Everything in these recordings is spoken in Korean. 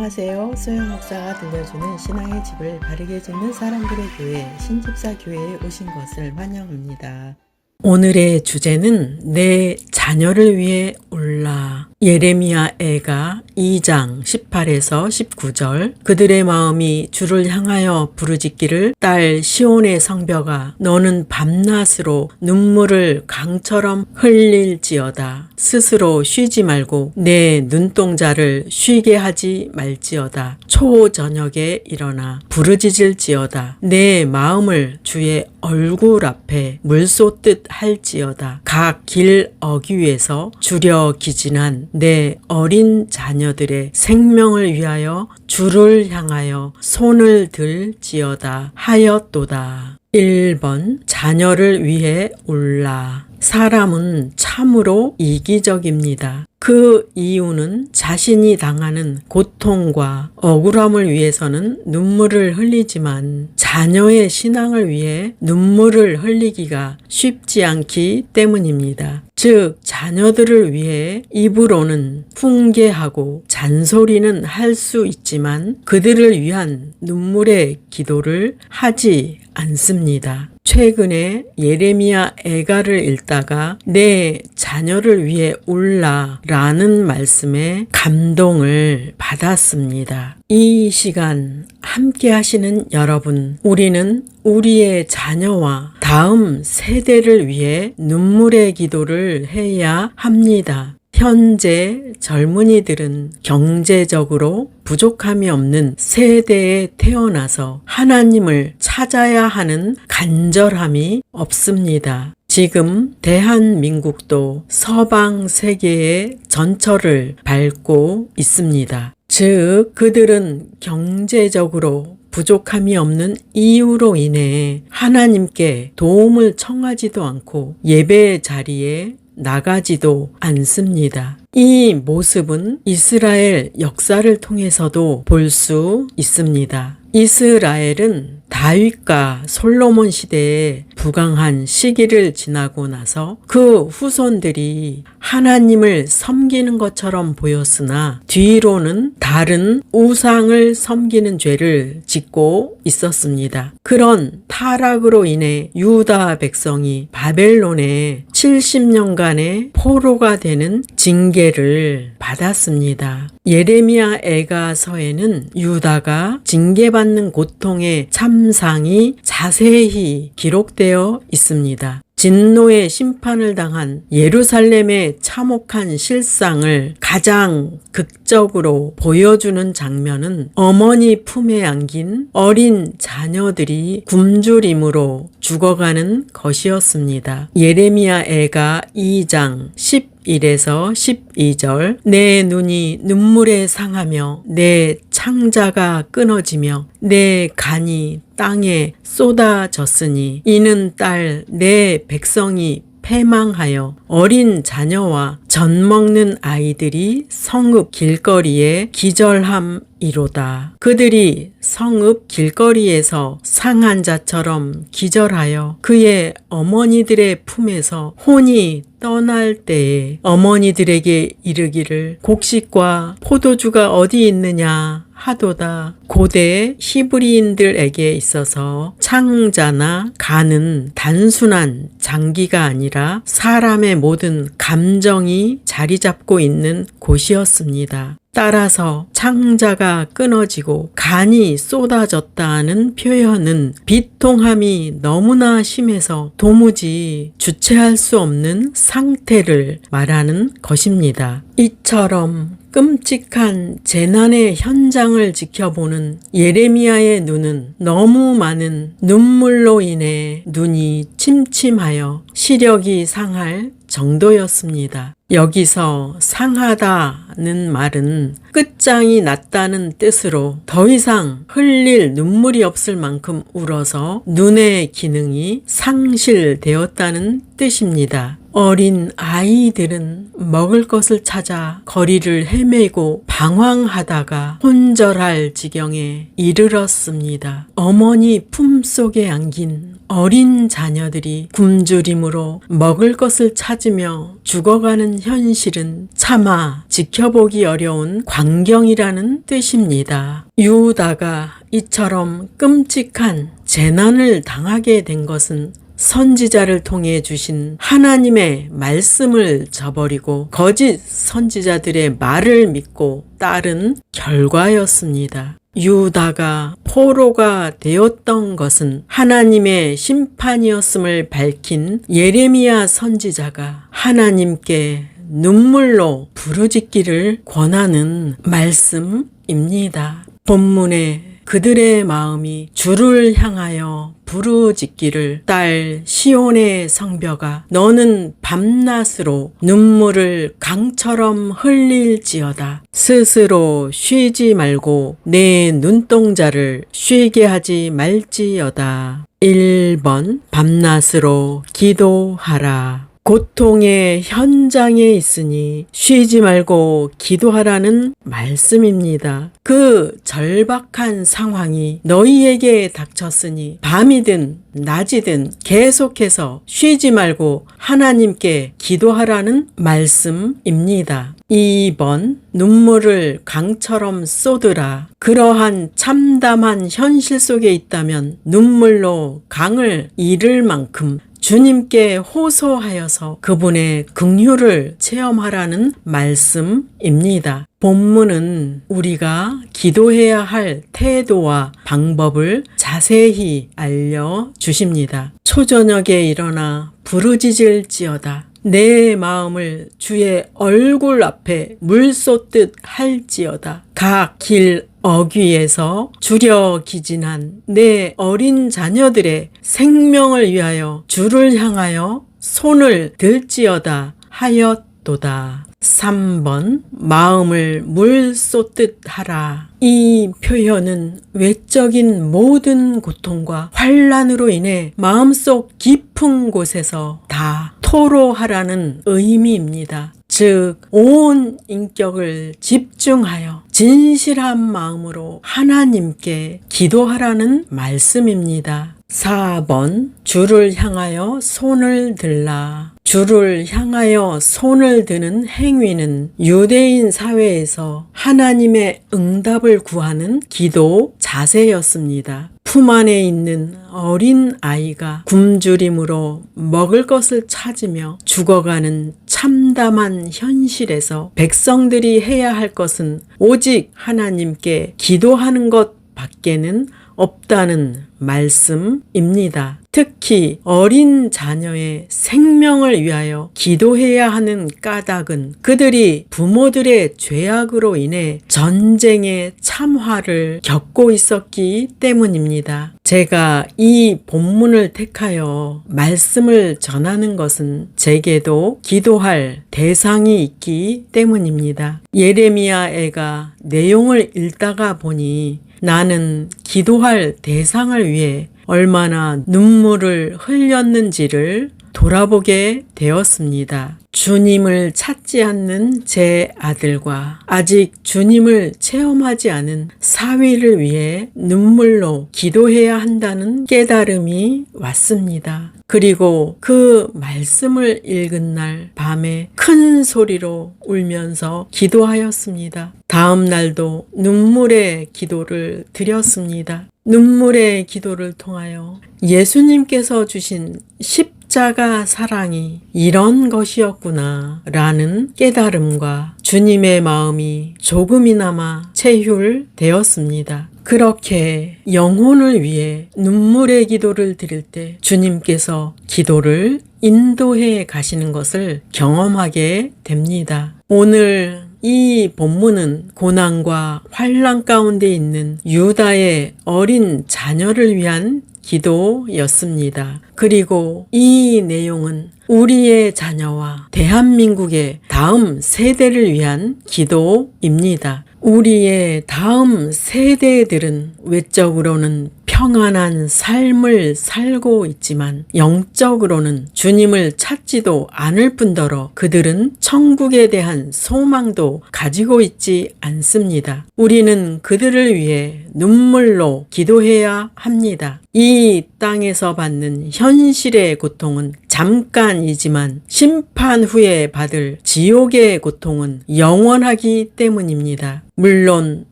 안녕하세요. 소영 목사가 들려주는 신앙의 집을 바르게 짓는 사람들의 교회 신집사 교회에 오신 것을 환영합니다. 오늘의 주제는 내 자녀를 위해 올라. 예레미야 애가 2장 18에서 19절. 그들의 마음이 주를 향하여 부르짖기를 딸 시온의 성벽아 너는 밤낮으로 눈물을 강처럼 흘릴지어다. 스스로 쉬지 말고 내 눈동자를 쉬게 하지 말지어다. 초저녁에 일어나 부르짖을지어다. 내 마음을 주의 얼굴 앞에 물쏟듯 할지어다. 각 길 어귀에서 주려 기진한 내 어린 자녀들의 생명을 위하여 주를 향하여 손을 들지어다 하였도다. 1번 자녀를 위해 올라. 사람은 참으로 이기적입니다. 그 이유는 자신이 당하는 고통과 억울함을 위해서는 눈물을 흘리지만 자녀의 신앙을 위해 눈물을 흘리기가 쉽지 않기 때문입니다. 즉 자녀들을 위해 입으로는 훈계하고 잔소리는 할 수 있지만 그들을 위한 눈물의 기도를 하지 않습니다. 최근에 예레미야 애가를 읽다가 내 자녀를 위해 올라 라는 말씀에 감동을 받았습니다. 이 시간 함께 하시는 여러분, 우리는 우리의 자녀와 다음 세대를 위해 눈물의 기도를 해야 합니다. 현재 젊은이들은 경제적으로 부족함이 없는 세대에 태어나서 하나님을 찾아야 하는 간절함이 없습니다. 지금 대한민국도 서방 세계의 전철을 밟고 있습니다. 즉, 그들은 경제적으로 부족함이 없는 이유로 인해 하나님께 도움을 청하지도 않고 예배 자리에 나가지도 않습니다. 이 모습은 이스라엘 역사를 통해서도 볼 수 있습니다. 이스라엘은 다윗과 솔로몬 시대에 부강한 시기를 지나고 나서 그 후손들이 하나님을 섬기는 것처럼 보였으나 뒤로는 다른 우상을 섬기는 죄를 짓고 있었습니다. 그런 타락으로 인해 유다 백성이 바벨론에 70년간의 포로가 되는 징계를 받았습니다. 예레미야 애가서에는 유다가 징계받는 고통의 참상이 자세히 기록되어 있습니다. 진노의 심판을 당한 예루살렘의 참혹한 실상을 가장 극적으로 보여주는 장면은 어머니 품에 안긴 어린 자녀들이 굶주림으로 죽어가는 것이었습니다. 예레미야 애가 2장 11에서 12절. 내 눈이 눈물에 상하며 내 창자가 끊어지며 내 간이 땅에 쏟아졌으니 이는 딸 내 백성이 패망하여 어린 자녀와 젖 먹는 아이들이 성읍 길거리에 기절함이로다. 그들이 성읍 길거리에서 상한 자처럼 기절하여 그의 어머니들의 품에서 혼이 떠날 때에 어머니들에게 이르기를 곡식과 포도주가 어디 있느냐 하도다. 고대 히브리인들에게 있어서 창자나 간은 단순한 장기가 아니라 사람의 모든 감정이 자리 잡고 있는 곳이었습니다. 따라서 창자가 끊어지고 간이 쏟아졌다는 표현은 비통함이 너무나 심해서 도무지 주체할 수 없는 상태를 말하는 것입니다. 이처럼 끔찍한 재난의 현장을 지켜보는 예레미야의 눈은 너무 많은 눈물로 인해 눈이 침침하여 시력이 상할 정도였습니다. 여기서 상하다는 말은 끝장이 났다는 뜻으로 더 이상 흘릴 눈물이 없을 만큼 울어서 눈의 기능이 상실되었다는 뜻입니다. 어린 아이들은 먹을 것을 찾아 거리를 헤매고 방황하다가 혼절할 지경에 이르렀습니다. 어머니 품속에 안긴 어린 자녀들이 굶주림으로 먹을 것을 찾으며 죽어가는 현실은 차마 지켜보기 어려운 광경이라는 뜻입니다. 유다가 이처럼 끔찍한 재난을 당하게 된 것은 선지자를 통해 주신 하나님의 말씀을 저버리고 거짓 선지자들의 말을 믿고 따른 결과였습니다. 유다가 포로가 되었던 것은 하나님의 심판이었음을 밝힌 예레미야 선지자가 하나님께 눈물로 부르짖기를 권하는 말씀입니다. 본문에 그들의 마음이 주를 향하여 부르짖기를 딸 시온의 성벽아 너는 밤낮으로 눈물을 강처럼 흘릴지어다. 스스로 쉬지 말고 내 눈동자를 쉬게 하지 말지어다. 1번 밤낮으로 기도하라. 고통의 현장에 있으니 쉬지 말고 기도하라는 말씀입니다. 그 절박한 상황이 너희에게 닥쳤으니 밤이든 낮이든 계속해서 쉬지 말고 하나님께 기도하라는 말씀입니다. 2번 눈물을 강처럼 쏟으라. 그러한 참담한 현실 속에 있다면 눈물로 강을 잃을 만큼 주님께 호소하여서 그분의 긍휼을 체험하라는 말씀입니다. 본문은 우리가 기도해야 할 태도와 방법을 자세히 알려주십니다. 초저녁에 일어나 부르짖을지어다. 내 마음을 주의 얼굴 앞에 물 쏟듯 할지어다. 각 길 어귀에서 주려 기진한 내 어린 자녀들의 생명을 위하여 주를 향하여 손을 들지어다 하였도다. 3번 마음을 물 쏟듯 하라. 이 표현은 외적인 모든 고통과 환난으로 인해 마음속 깊은 곳에서 다 토로하라는 의미입니다. 즉, 온 인격을 집중하여 진실한 마음으로 하나님께 기도하라는 말씀입니다. 4번 주를 향하여 손을 들라. 주를 향하여 손을 드는 행위는 유대인 사회에서 하나님의 응답을 구하는 기도 자세였습니다. 품 안에 있는 어린 아이가 굶주림으로 먹을 것을 찾으며 죽어가는 참담한 현실에서 백성들이 해야 할 것은 오직 하나님께 기도하는 것 밖에는 없다는 말씀입니다. 특히 어린 자녀의 생명을 위하여 기도해야 하는 까닭은 그들이 부모들의 죄악으로 인해 전쟁의 참화를 겪고 있었기 때문입니다. 제가 이 본문을 택하여 말씀을 전하는 것은 제게도 기도할 대상이 있기 때문입니다. 예레미야애가 내용을 읽다가 보니 나는 기도할 대상을 위해 얼마나 눈물을 흘렸는지를 돌아보게 되었습니다. 주님을 찾지 않는 제 아들과 아직 주님을 체험하지 않은 사위를 위해 눈물로 기도해야 한다는 깨달음이 왔습니다. 그리고 그 말씀을 읽은 날 밤에 큰 소리로 울면서 기도하였습니다. 다음 날도 눈물의 기도를 드렸습니다. 눈물의 기도를 통하여 예수님께서 주신 십자가 사랑이 이런 것이었구나 라는 깨달음과 주님의 마음이 조금이나마 체휼되었습니다. 그렇게 영혼을 위해 눈물의 기도를 드릴 때 주님께서 기도를 인도해 가시는 것을 경험하게 됩니다. 오늘 이 본문은 고난과 환난 가운데 있는 유다의 어린 자녀를 위한 기도였습니다. 그리고 이 내용은 우리의 자녀와 대한민국의 다음 세대를 위한 기도입니다. 우리의 다음 세대들은 외적으로는 평안한 삶을 살고 있지만 영적으로는 주님을 찾지도 않을 뿐더러 그들은 천국에 대한 소망도 가지고 있지 않습니다. 우리는 그들을 위해 눈물로 기도해야 합니다. 이 땅에서 받는 현실의 고통은 잠깐이지만 심판 후에 받을 지옥의 고통은 영원하기 때문입니다. 물론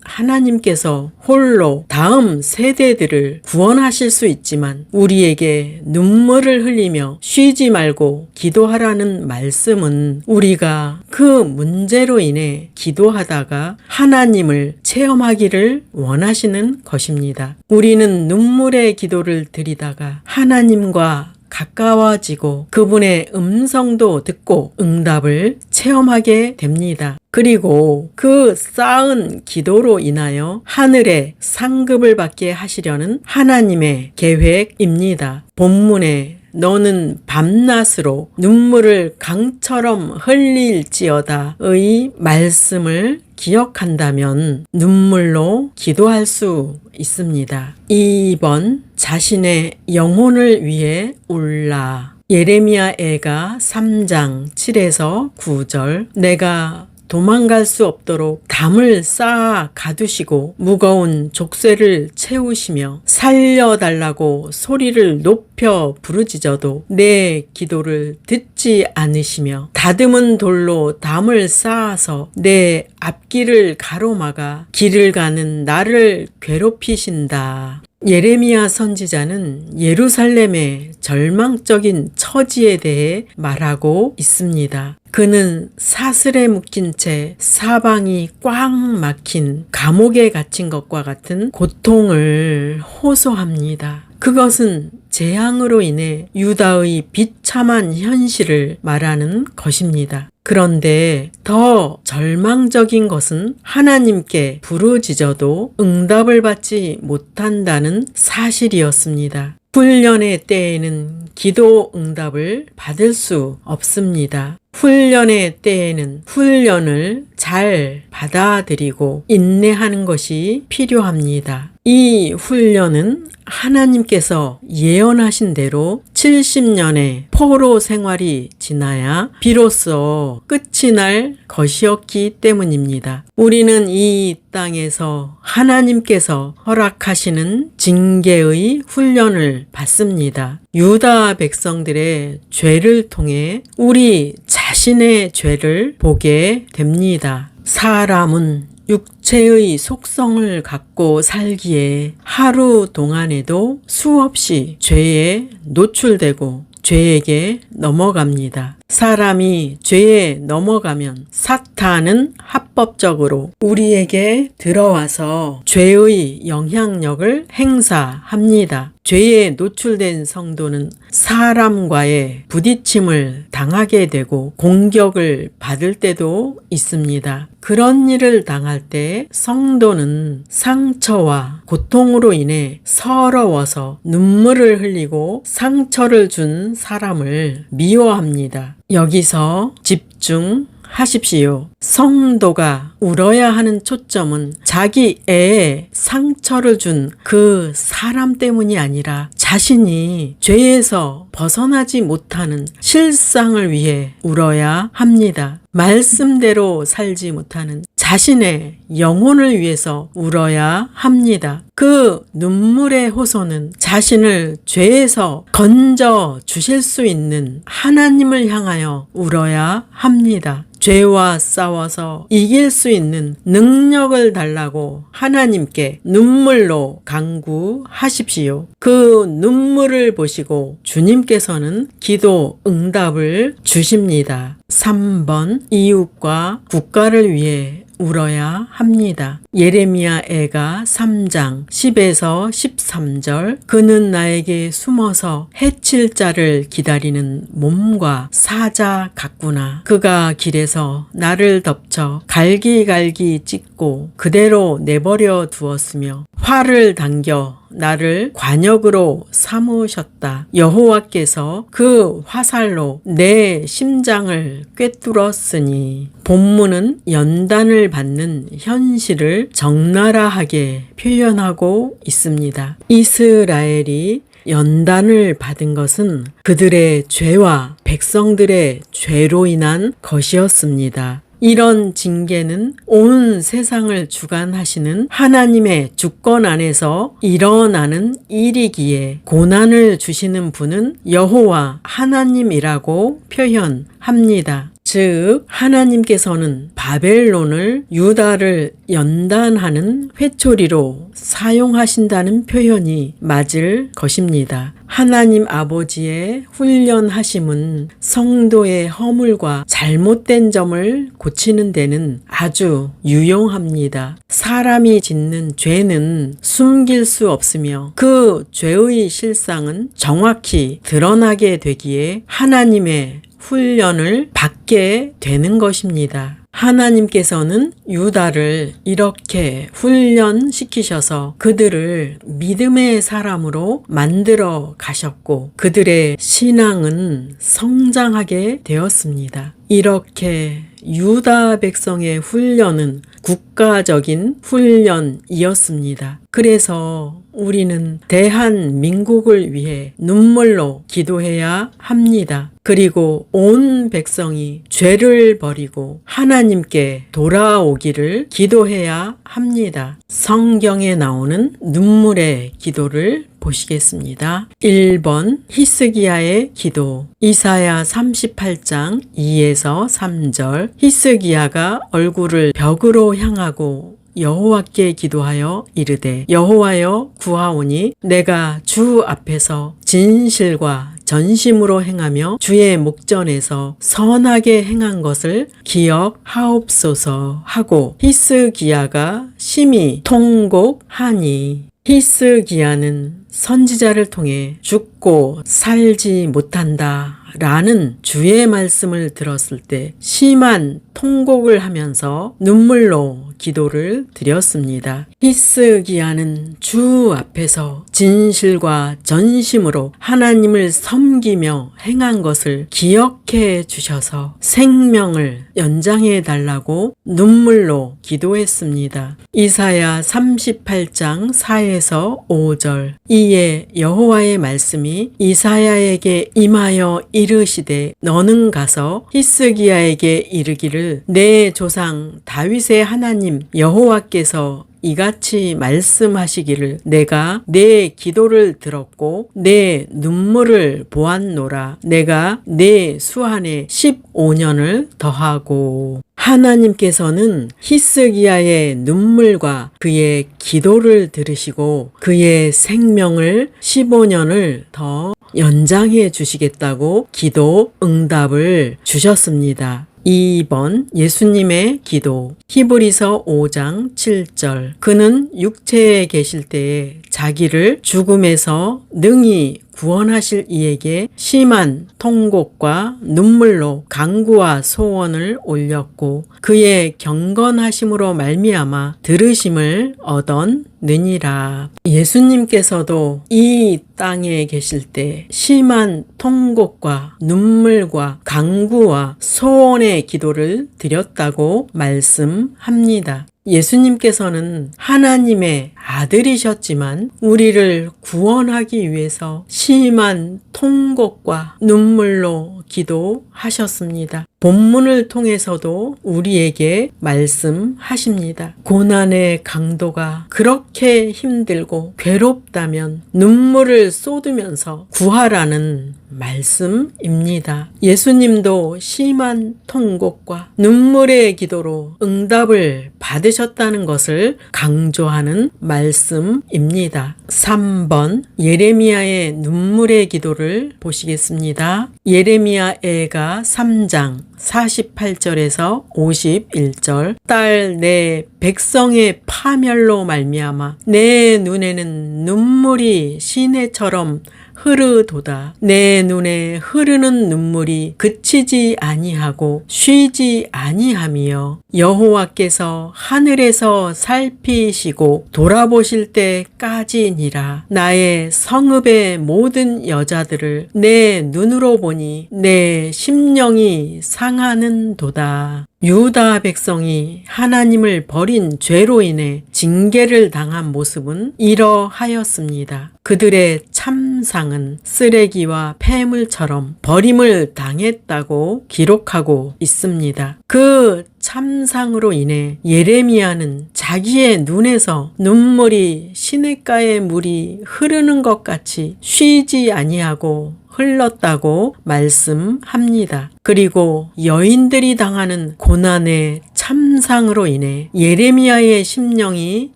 하나님께서 홀로 다음 세대들을 구원하실 수 있지만 우리에게 눈물을 흘리며 쉬지 말고 기도하라는 말씀은 우리가 그 문제로 인해 기도하다가 하나님을 체험하기를 원하시는 것입니다. 우리는 눈물의 기도를 드리다가 하나님과 가까워지고 그분의 음성도 듣고 응답을 체험하게 됩니다. 그리고 그 쌓은 기도로 인하여 하늘의 상급을 받게 하시려는 하나님의 계획입니다. 본문에 너는 밤낮으로 눈물을 강처럼 흘릴지어다의 말씀을 기억한다면 눈물로 기도할 수 있습니다. 2번 자신의 영혼을 위해 울라. 예레미야 애가 3장 7에서 9절 내가 도망갈 수 없도록 담을 쌓아 가두시고 무거운 족쇄를 채우시며 살려달라고 소리를 높여 부르짖어도 내 기도를 듣지 않으시며 다듬은 돌로 담을 쌓아서 내 앞길을 가로막아 길을 가는 나를 괴롭히신다. 예레미야 선지자는 예루살렘의 절망적인 처지에 대해 말하고 있습니다. 그는 사슬에 묶인 채 사방이 꽉 막힌 감옥에 갇힌 것과 같은 고통을 호소합니다. 그것은 재앙으로 인해 유다의 비참한 현실을 말하는 것입니다. 그런데 더 절망적인 것은 하나님께 부르짖어도 응답을 받지 못한다는 사실이었습니다. 훈련의 때에는 기도 응답을 받을 수 없습니다. 훈련의 때에는 훈련을 잘 받아들이고 인내하는 것이 필요합니다. 이 훈련은 하나님께서 예언하신 대로 70년의 포로 생활이 지나야 비로소 끝이 날 것이었기 때문입니다. 우리는 이 땅에서 하나님께서 허락하시는 징계의 훈련을 받습니다. 유다 백성들의 죄를 통해 우리 자신의 죄를 보게 됩니다. 사람은 육체의 속성을 갖고 살기에 하루 동안에도 수없이 죄에 노출되고 죄에게 넘어갑니다. 사람이 죄에 넘어가면 사탄은 합법적으로 우리에게 들어와서 죄의 영향력을 행사합니다. 죄에 노출된 성도는 사람과의 부딪힘을 당하게 되고 공격을 받을 때도 있습니다. 그런 일을 당할 때 성도는 상처와 고통으로 인해 서러워서 눈물을 흘리고 상처를 준 사람을 미워합니다. 여기서 집중하십시오. 성도가 울어야 하는 초점은 자기 애에 상처를 준 그 사람 때문이 아니라 자신이 죄에서 벗어나지 못하는 실상을 위해 울어야 합니다. 말씀대로 살지 못하는 자신의 영혼을 위해서 울어야 합니다. 그 눈물의 호소는 자신을 죄에서 건져 주실 수 있는 하나님을 향하여 울어야 합니다. 죄와 싸워서 이길 수 있는 능력을 달라고 하나님께 눈물로 간구하십시오. 그 눈물을 보시고 주님께서는 기도 응답을 주십니다. 3번 이웃과 국가를 위해 울어야 합니다. 예레미야 애가 3장 10에서 13절 그는 나에게 숨어서 해칠 자를 기다리는 몸과 사자 같구나. 그가 길에서 나를 덮쳐 갈기갈기 찢고 그대로 내버려 두었으며 활을 당겨 나를 관역으로 삼으셨다. 여호와께서 그 화살로 내 심장을 꿰뚫었으니. 본문은 연단을 받는 현실을 적나라하게 표현하고 있습니다. 이스라엘이 연단을 받은 것은 그들의 죄와 백성들의 죄로 인한 것이었습니다. 이런 징계는 온 세상을 주관하시는 하나님의 주권 안에서 일어나는 일이기에 고난을 주시는 분은 여호와 하나님이라고 표현합니다. 즉 하나님께서는 바벨론을 유다를 연단하는 회초리로 사용하신다는 표현이 맞을 것입니다. 하나님 아버지의 훈련하심은 성도의 허물과 잘못된 점을 고치는 데는 아주 유용합니다. 사람이 짓는 죄는 숨길 수 없으며 그 죄의 실상은 정확히 드러나게 되기에 하나님의 훈련을 받게 되는 것입니다. 하나님께서는 유다를 이렇게 훈련시키셔서 그들을 믿음의 사람으로 만들어 가셨고 그들의 신앙은 성장하게 되었습니다. 이렇게 유다 백성의 훈련은 국가적인 훈련이었습니다. 그래서 우리는 대한민국을 위해 눈물로 기도해야 합니다. 그리고 온 백성이 죄를 버리고 하나님께 돌아오기를 기도해야 합니다. 성경에 나오는 눈물의 기도를 보시겠습니다. 1번 히스기야의 기도. 이사야 38장 2에서 3절. 히스기야가 얼굴을 벽으로 향하고 여호와께 기도하여 이르되 여호와여 구하오니 내가 주 앞에서 진실과 전심으로 행하며 주의 목전에서 선하게 행한 것을 기억하옵소서 하고 히스기야가 심히 통곡하니. 히스기야는 선지자를 통해 죽고 살지 못한다 라는 주의 말씀을 들었을 때 심한 통곡을 하면서 눈물로 기도를 드렸습니다. 히스기야는 주 앞에서 진실과 전심으로 하나님을 섬기며 행한 것을 기억해 주셔서 생명을 연장해 달라고 눈물로 기도했습니다. 이사야 38장 4에서 5절. 이에 여호와의 말씀이 이사야에게 임하여 이르시되 너는 가서 히스기야에게 이르기를 내 조상 다윗의 하나님 여호와께서 이같이 말씀하시기를 내가 내 기도를 들었고 내 눈물을 보았노라. 내가 내 수한에 15년을 더하고. 하나님께서는 히스기야의 눈물과 그의 기도를 들으시고 그의 생명을 15년을 더 연장해 주시겠다고 기도 응답을 주셨습니다. 2번 예수님의 기도. 히브리서 5장 7절. 그는 육체에 계실 때에 자기를 죽음에서 능히 구원하실 이에게 심한 통곡과 눈물로 간구와 소원을 올렸고 그의 경건하심으로 말미암아 들으심을 얻었느니라. 예수님께서도 이 땅에 계실 때 심한 통곡과 눈물과 간구와 소원의 기도를 드렸다고 말씀합니다. 예수님께서는 하나님의 아들이셨지만 우리를 구원하기 위해서 심한 통곡과 눈물로 기도하셨습니다. 본문을 통해서도 우리에게 말씀하십니다. 고난의 강도가 그렇게 힘들고 괴롭다면 눈물을 쏟으면서 구하라는 말씀입니다. 예수님도 심한 통곡과 눈물의 기도로 응답을 받으셨다는 것을 강조하는 말씀입니다. 3번 예레미야의 눈물의 기도를 보시겠습니다. 예레미야애가 3장 48절에서 51절. 딸 내 백성의 파멸로 말미암아 내 눈에는 눈물이 시내처럼 흐르도다. 내 눈에 흐르는 눈물이 그치지 아니하고 쉬지 아니하며 여호와께서 하늘에서 살피시고 돌아보실 때까지니라. 나의 성읍의 모든 여자들을 내 눈으로 보니 내 심령이 상하는도다. 유다 백성이 하나님을 버린 죄로 인해 징계를 당한 모습은 이러하였습니다. 그들의 참상은 쓰레기와 폐물처럼 버림을 당했다고 기록하고 있습니다. 그 참상으로 인해 예레미야는 자기의 눈에서 눈물이 시냇가의 물이 흐르는 것 같이 쉬지 아니하고 흘렀다고 말씀합니다. 그리고 여인들이 당하는 고난의 참상으로 인해 예레미야의 심령이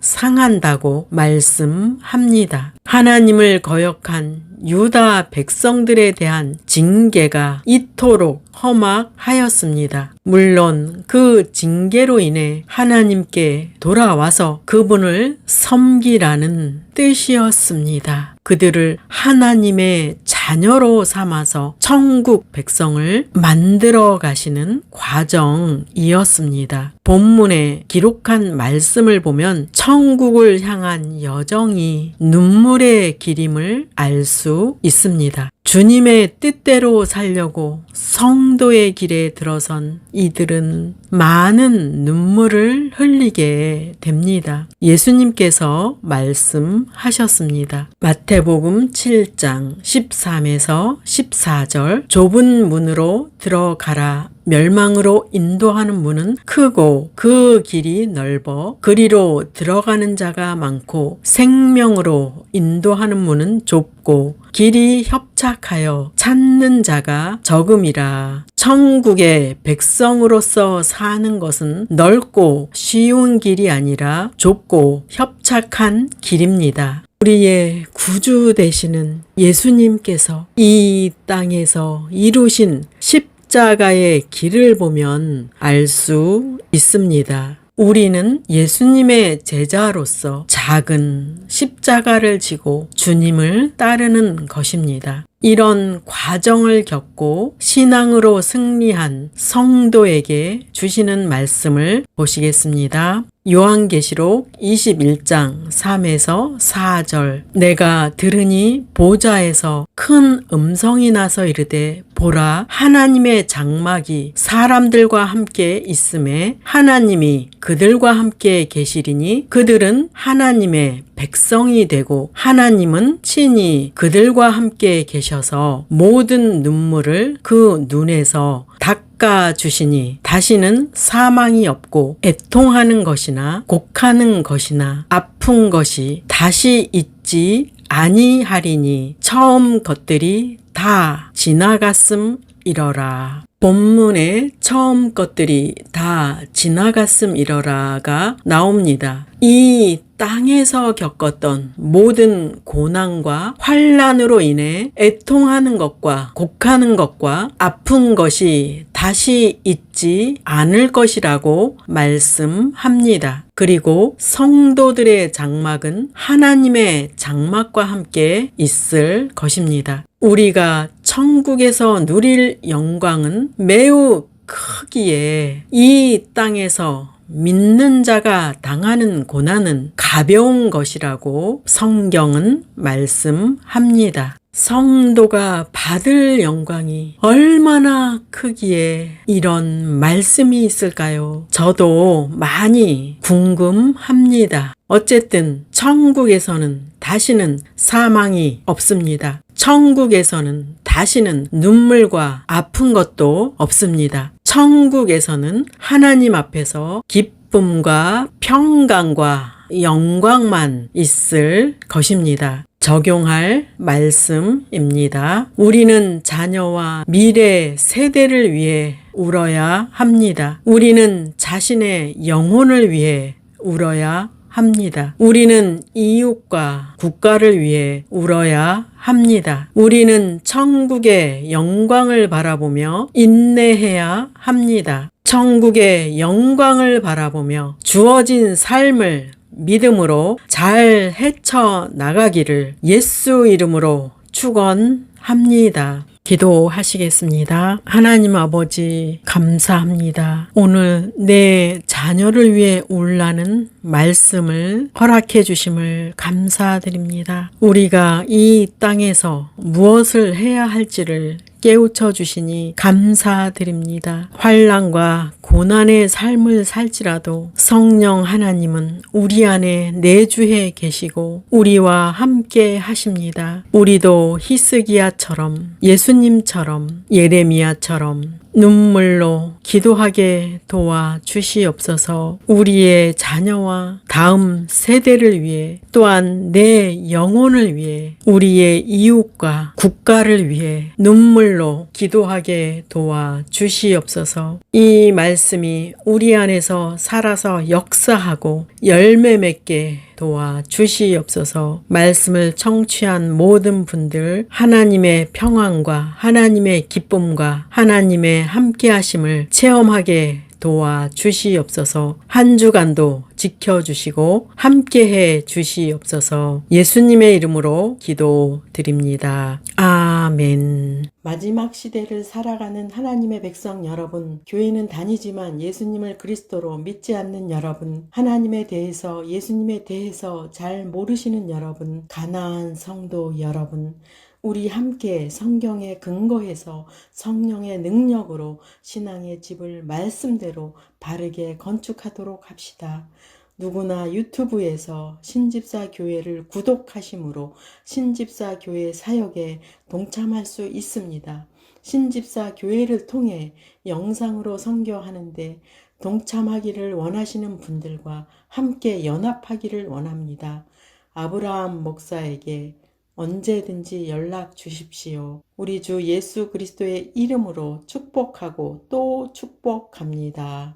상한다고 말씀합니다. 하나님을 거역한 유다 백성들에 대한 징계가 이토록 험악하였습니다. 물론 그 징계로 인해 하나님께 돌아와서 그분을 섬기라는 뜻이었습니다. 그들을 하나님의 자녀로 삼아서 천국 백성을 만들어 가시는 과정이었습니다. 본문에 기록한 말씀을 보면 천국을 향한 여정이 눈물의 길임을 알 수 있습니다. 주님의 뜻대로 살려고 성도의 길에 들어선 이들은 많은 눈물을 흘리게 됩니다. 예수님께서 말씀하셨습니다. 마태복음 7장 13에서 14절 좁은 문으로 들어가라. 멸망으로 인도하는 문은 크고 그 길이 넓어 그리로 들어가는 자가 많고 생명으로 인도하는 문은 좁고 길이 협착하여 찾는 자가 적음이라. 천국의 백성으로서 사는 것은 넓고 쉬운 길이 아니라 좁고 협착한 길입니다. 우리의 구주 되시는 예수님께서 이 땅에서 이루신 십자가의 길을 보면 알 수 있습니다. 우리는 예수님의 제자로서 작은 십자가를 지고 주님을 따르는 것입니다. 이런 과정을 겪고 신앙으로 승리한 성도에게 주시는 말씀을 보시겠습니다. 요한계시록 21장 3에서 4절 내가 들으니 보좌에서 큰 음성이 나서 이르되 보라 하나님의 장막이 사람들과 함께 있음에 하나님이 그들과 함께 계시리니 그들은 하나님의 백성이 되고 하나님은 친히 그들과 함께 계셔서 모든 눈물을 그 눈에서 닦아 주시니 다시는 사망이 없고 애통하는 것이나 곡하는 것이나 아픈 것이 다시 있지 아니하리니 처음 것들이 다 지나갔음이러라. 본문에 처음 것들이 다 지나갔음이러라가 나옵니다. 이 땅에서 겪었던 모든 고난과 환난으로 인해 애통하는 것과 곡하는 것과 아픈 것이 다시 있지 않을 것이라고 말씀합니다. 그리고 성도들의 장막은 하나님의 장막과 함께 있을 것입니다. 우리가 천국에서 누릴 영광은 매우 크기에 이 땅에서 믿는 자가 당하는 고난은 가벼운 것이라고 성경은 말씀합니다. 성도가 받을 영광이 얼마나 크기에 이런 말씀이 있을까요? 저도 많이 궁금합니다. 어쨌든 천국에서는 다시는 사망이 없습니다. 천국에서는 다시는 눈물과 아픈 것도 없습니다. 천국에서는 하나님 앞에서 기쁨과 평강과 영광만 있을 것입니다. 적용할 말씀입니다. 우리는 자녀와 미래 세대를 위해 울어야 합니다. 우리는 자신의 영혼을 위해 울어야 합니다. 우리는 이웃과 국가를 위해 울어야 합니다. 우리는 천국의 영광을 바라보며 인내해야 합니다. 천국의 영광을 바라보며 주어진 삶을 믿음으로 잘 헤쳐 나가기를 예수 이름으로 축원합니다. 기도하시겠습니다. 하나님 아버지 감사합니다. 오늘 내 자녀를 위해 울라는 말씀을 허락해 주심을 감사드립니다. 우리가 이 땅에서 무엇을 해야 할지를 깨우쳐 주시니 감사드립니다. 환난과 고난의 삶을 살지라도 성령 하나님은 우리 안에 내주해 계시고 우리와 함께 하십니다. 우리도 히스기야처럼 예수님처럼 예레미야처럼 눈물로 기도하게 도와 주시옵소서. 우리의 자녀와 다음 세대를 위해 또한 내 영혼을 위해 우리의 이웃과 국가를 위해 눈물로 기도하게 도와 주시옵소서. 이 말씀이 우리 안에서 살아서 역사하고 열매 맺게 도와 주시옵소서. 말씀을 청취한 모든 분들 하나님의 평안과 하나님의 기쁨과 하나님의 함께 하심을 체험하게 도와 주시옵소서. 한 주간도 지켜주시고 함께해 주시옵소서. 예수님의 이름으로 기도드립니다. 아멘. 마지막 시대를 살아가는 하나님의 백성 여러분, 교회는 다니지만 예수님을 그리스도로 믿지 않는 여러분, 하나님에 대해서 예수님에 대해서 잘 모르시는 여러분, 가나안 성도 여러분, 우리 함께 성경에 근거해서 성령의 능력으로 신앙의 집을 말씀대로 바르게 건축하도록 합시다. 누구나 유튜브에서 신집사 교회를 구독하심으로 신집사 교회 사역에 동참할 수 있습니다. 신집사 교회를 통해 영상으로 선교하는데 동참하기를 원하시는 분들과 함께 연합하기를 원합니다. 아브라함 목사에게 언제든지 연락 주십시오. 우리 주 예수 그리스도의 이름으로 축복하고 또 축복합니다.